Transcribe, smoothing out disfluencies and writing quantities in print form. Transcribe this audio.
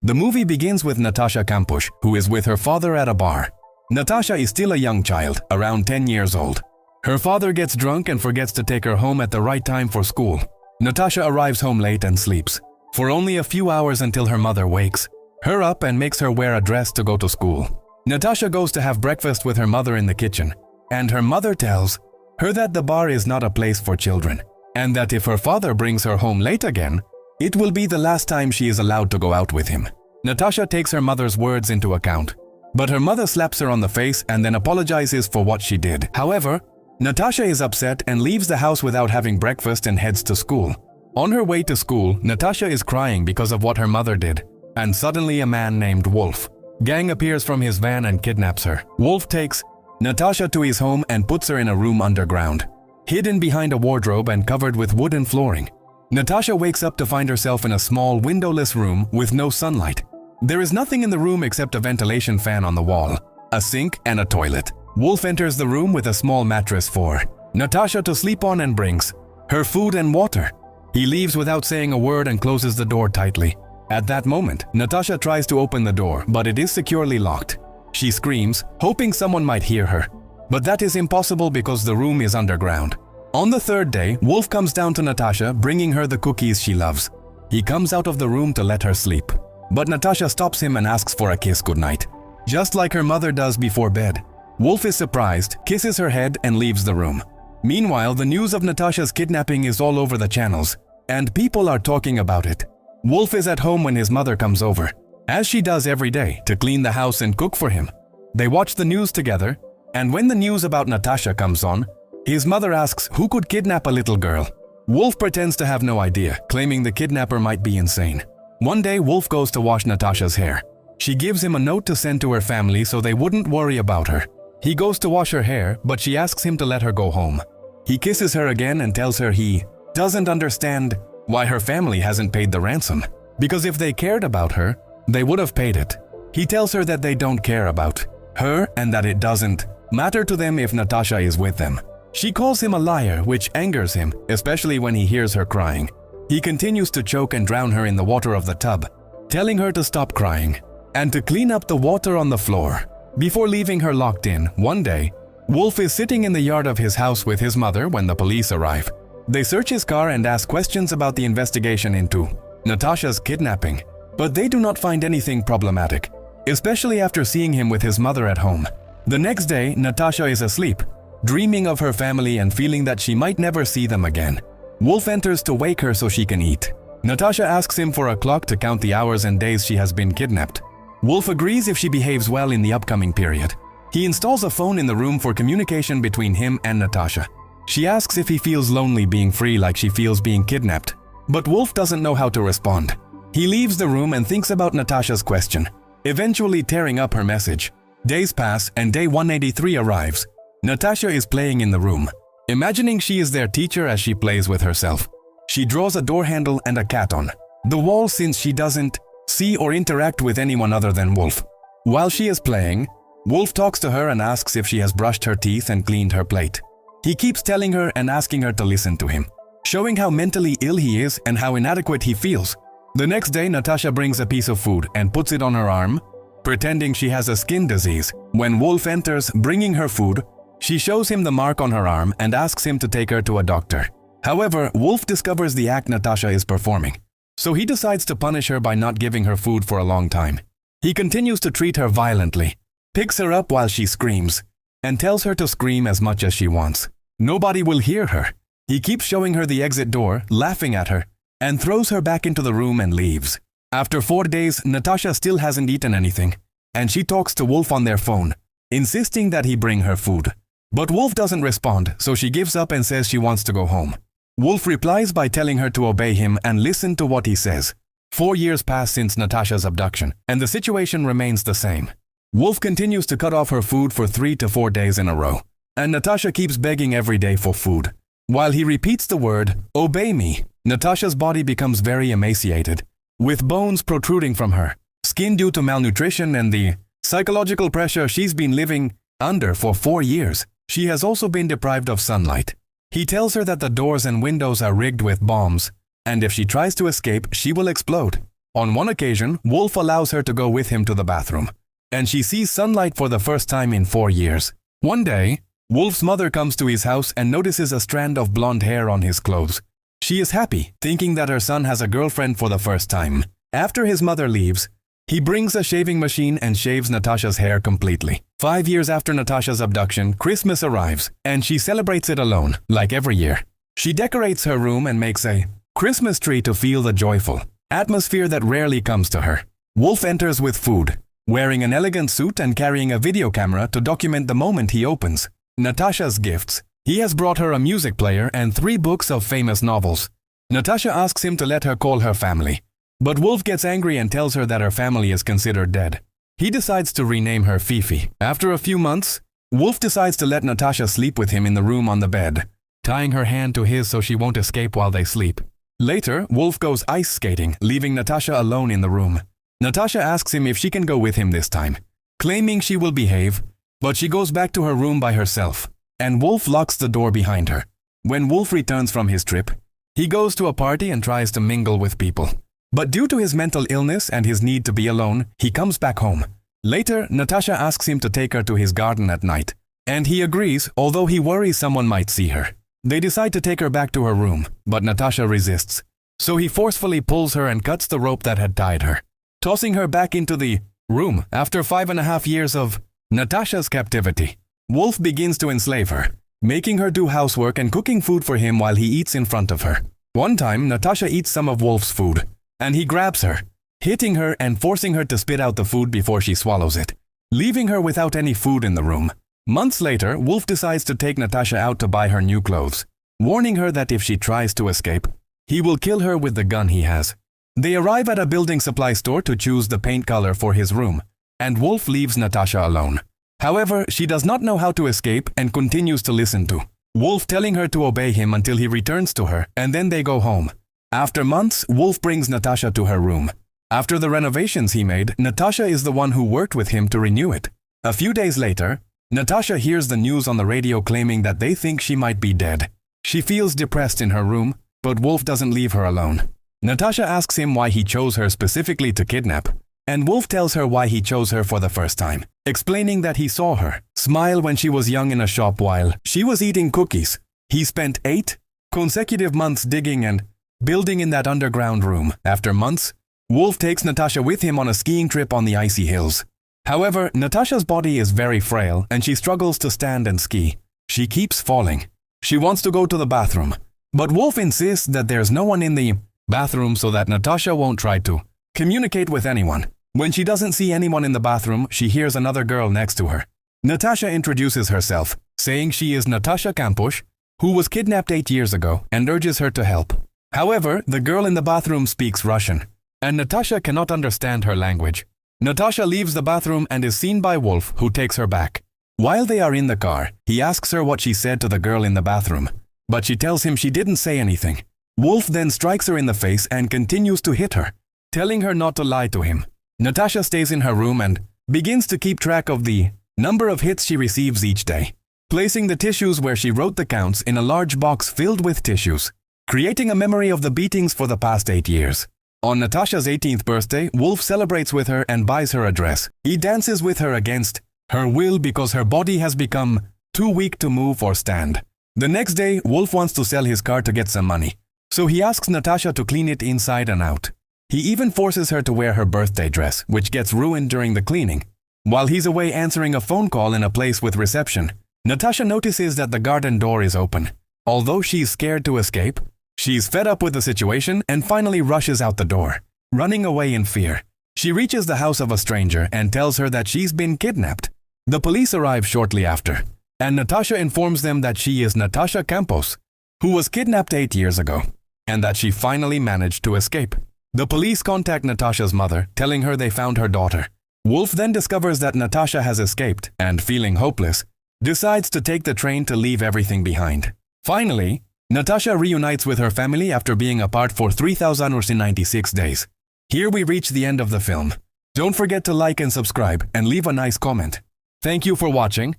The movie begins with Natasha Kampusch, who is with her father at a bar. Natasha is still a young child, around 10 years old. Her father gets drunk and forgets to take her home at the right time for school. Natasha arrives home late and sleeps for only a few hours until her mother wakes her up and makes her wear a dress to go to school. Natasha goes to have breakfast with her mother in the kitchen, and her mother tells her that the bar is not a place for children, and that if her father brings her home late again, it will be the last time she is allowed to go out with him. Natasha takes her mother's words into account, but her mother slaps her on the face and then apologizes for what she did. However, Natasha is upset and leaves the house without having breakfast and heads to school. On her way to school, Natasha is crying because of what her mother did, and suddenly a man named Wolf gang appears from his van and kidnaps her. Wolf takes Natasha to his home and puts her in a room underground, hidden behind a wardrobe and covered with wooden flooring. Natasha wakes up to find herself in a small windowless room with no sunlight. There is nothing in the room except a ventilation fan on the wall, a sink and a toilet. Wolf enters the room with a small mattress for Natasha to sleep on and brings her food and water. He leaves without saying a word and closes the door tightly. At that moment, Natasha tries to open the door, but it is securely locked. She screams, hoping someone might hear her. But that is impossible because the room is underground. On the third day, Wolf comes down to Natasha, bringing her the cookies she loves. He comes out of the room to let her sleep, but Natasha stops him and asks for a kiss goodnight, just like her mother does before bed. Wolf is surprised, kisses her head, and leaves the room. Meanwhile, the news of Natasha's kidnapping is all over the channels, and people are talking about it. Wolf is at home when his mother comes over, as she does every day, to clean the house and cook for him. They watch the news together, and when the news about Natasha comes on, his mother asks who could kidnap a little girl. Wolf pretends to have no idea, claiming the kidnapper might be insane. One day, Wolf goes to wash Natasha's hair. She gives him a note to send to her family so they wouldn't worry about her. He goes to wash her hair, but she asks him to let her go home. He kisses her again and tells her he doesn't understand why her family hasn't paid the ransom, because if they cared about her, they would have paid it. He tells her that they don't care about her and that it doesn't matter to them if Natasha is with them. She calls him a liar, which angers him, especially when he hears her crying. He continues to choke and drown her in the water of the tub, telling her to stop crying and to clean up the water on the floor. Before leaving her locked in, one day, Wolf is sitting in the yard of his house with his mother when the police arrive. They search his car and ask questions about the investigation into Natasha's kidnapping, but they do not find anything problematic, especially after seeing him with his mother at home. The next day, Natasha is asleep, dreaming of her family and feeling that she might never see them again. Wolf enters to wake her so she can eat. Natasha asks him for a clock to count the hours and days she has been kidnapped. Wolf agrees if she behaves well in the upcoming period. He installs a phone in the room for communication between him and Natasha. She asks if he feels lonely being free like she feels being kidnapped, but Wolf doesn't know how to respond. He leaves the room and thinks about Natasha's question, eventually tearing up her message. Days pass and day 183 arrives. Natasha is playing in the room, imagining she is their teacher as she plays with herself. She draws a door handle and a cat on the wall since she doesn't see or interact with anyone other than Wolf. While she is playing, Wolf talks to her and asks if she has brushed her teeth and cleaned her plate. He keeps telling her and asking her to listen to him, showing how mentally ill he is and how inadequate he feels. The next day, Natasha brings a piece of food and puts it on her arm, pretending she has a skin disease. When Wolf enters, bringing her food, she shows him the mark on her arm and asks him to take her to a doctor. However, Wolf discovers the act Natasha is performing, so he decides to punish her by not giving her food for a long time. He continues to treat her violently, picks her up while she screams, and tells her to scream as much as she wants. Nobody will hear her. He keeps showing her the exit door, laughing at her, and throws her back into the room and leaves. After 4 days, Natasha still hasn't eaten anything, and she talks to Wolf on their phone, insisting that he bring her food. But Wolf doesn't respond, so she gives up and says she wants to go home. Wolf replies by telling her to obey him and listen to what he says. 4 years pass since Natasha's abduction, and the situation remains the same. Wolf continues to cut off her food for 3 to 4 days in a row, and Natasha keeps begging every day for food. While he repeats the word, "Obey me," Natasha's body becomes very emaciated, with bones protruding from her skin due to malnutrition and the psychological pressure she's been living under for 4 years. She has also been deprived of sunlight. He tells her that the doors and windows are rigged with bombs, and if she tries to escape, she will explode. On one occasion, Wolf allows her to go with him to the bathroom, and she sees sunlight for the first time in 4 years. One day, Wolf's mother comes to his house and notices a strand of blonde hair on his clothes. She is happy, thinking that her son has a girlfriend for the first time. After his mother leaves, he brings a shaving machine and shaves Natasha's hair completely. 5 years after Natasha's abduction, Christmas arrives, and she celebrates it alone, like every year. She decorates her room and makes a Christmas tree to feel the joyful atmosphere that rarely comes to her. Wolf enters with food, wearing an elegant suit and carrying a video camera to document the moment he opens Natasha's gifts. He has brought her a music player and 3 books of famous novels. Natasha asks him to let her call her family, but Wolf gets angry and tells her that her family is considered dead. He decides to rename her Fifi. After a few months, Wolf decides to let Natasha sleep with him in the room on the bed, tying her hand to his so she won't escape while they sleep. Later, Wolf goes ice skating, leaving Natasha alone in the room. Natasha asks him if she can go with him this time, claiming she will behave, but she goes back to her room by herself, and Wolf locks the door behind her. When Wolf returns from his trip, he goes to a party and tries to mingle with people. But due to his mental illness and his need to be alone, he comes back home. Later, Natasha asks him to take her to his garden at night, and he agrees, although he worries someone might see her. They decide to take her back to her room, but Natasha resists, so he forcefully pulls her and cuts the rope that had tied her, tossing her back into the room. After 5.5 years of Natasha's captivity, Wolf begins to enslave her, making her do housework and cooking food for him while he eats in front of her. One time, Natasha eats some of Wolf's food, and he grabs her, hitting her and forcing her to spit out the food before she swallows it, leaving her without any food in the room. Months later, Wolf decides to take Natasha out to buy her new clothes, warning her that if she tries to escape, he will kill her with the gun he has. They arrive at a building supply store to choose the paint color for his room, and Wolf leaves Natasha alone. However, she does not know how to escape and continues to listen to Wolf telling her to obey him until he returns to her, and then they go home. After months, Wolf brings Natasha to her room. After the renovations he made, Natasha is the one who worked with him to renew it. A few days later, Natasha hears the news on the radio claiming that they think she might be dead. She feels depressed in her room, but Wolf doesn't leave her alone. Natasha asks him why he chose her specifically to kidnap, and Wolf tells her why he chose her for the first time, explaining that he saw her smile when she was young in a shop while she was eating cookies. He spent 8 consecutive months digging and building in that underground room. After months, Wolf takes Natasha with him on a skiing trip on the icy hills. However, Natasha's body is very frail and she struggles to stand and ski. She keeps falling. She wants to go to the bathroom, but Wolf insists that there's no one in the bathroom so that Natasha won't try to communicate with anyone. When she doesn't see anyone in the bathroom, she hears another girl next to her. Natasha introduces herself, saying she is Natasha Kampusch, who was kidnapped 8 years ago, and urges her to help. However, the girl in the bathroom speaks Russian, and Natasha cannot understand her language. Natasha leaves the bathroom and is seen by Wolf, who takes her back. While they are in the car, he asks her what she said to the girl in the bathroom, but she tells him she didn't say anything. Wolf then strikes her in the face and continues to hit her, telling her not to lie to him. Natasha stays in her room and begins to keep track of the number of hits she receives each day, placing the tissues where she wrote the counts in a large box filled with tissues, creating a memory of the beatings for the past 8 years. On Natasha's 18th birthday, Wolf celebrates with her and buys her a dress. He dances with her against her will because her body has become too weak to move or stand. The next day, Wolf wants to sell his car to get some money, so he asks Natasha to clean it inside and out. He even forces her to wear her birthday dress, which gets ruined during the cleaning. While he's away answering a phone call in a place with reception, Natasha notices that the garden door is open. Although she's scared to escape, she's fed up with the situation and finally rushes out the door, running away in fear. She reaches the house of a stranger and tells her that she's been kidnapped. The police arrive shortly after, and Natasha informs them that she is Natasha Kampusch, who was kidnapped 8 years ago, and that she finally managed to escape. The police contact Natasha's mother, telling her they found her daughter. Wolf then discovers that Natasha has escaped and, feeling hopeless, decides to take the train to leave everything behind. Finally, Natasha reunites with her family after being apart for 3,096 days. Here we reach the end of the film. Don't forget to like and subscribe and leave a nice comment. Thank you for watching.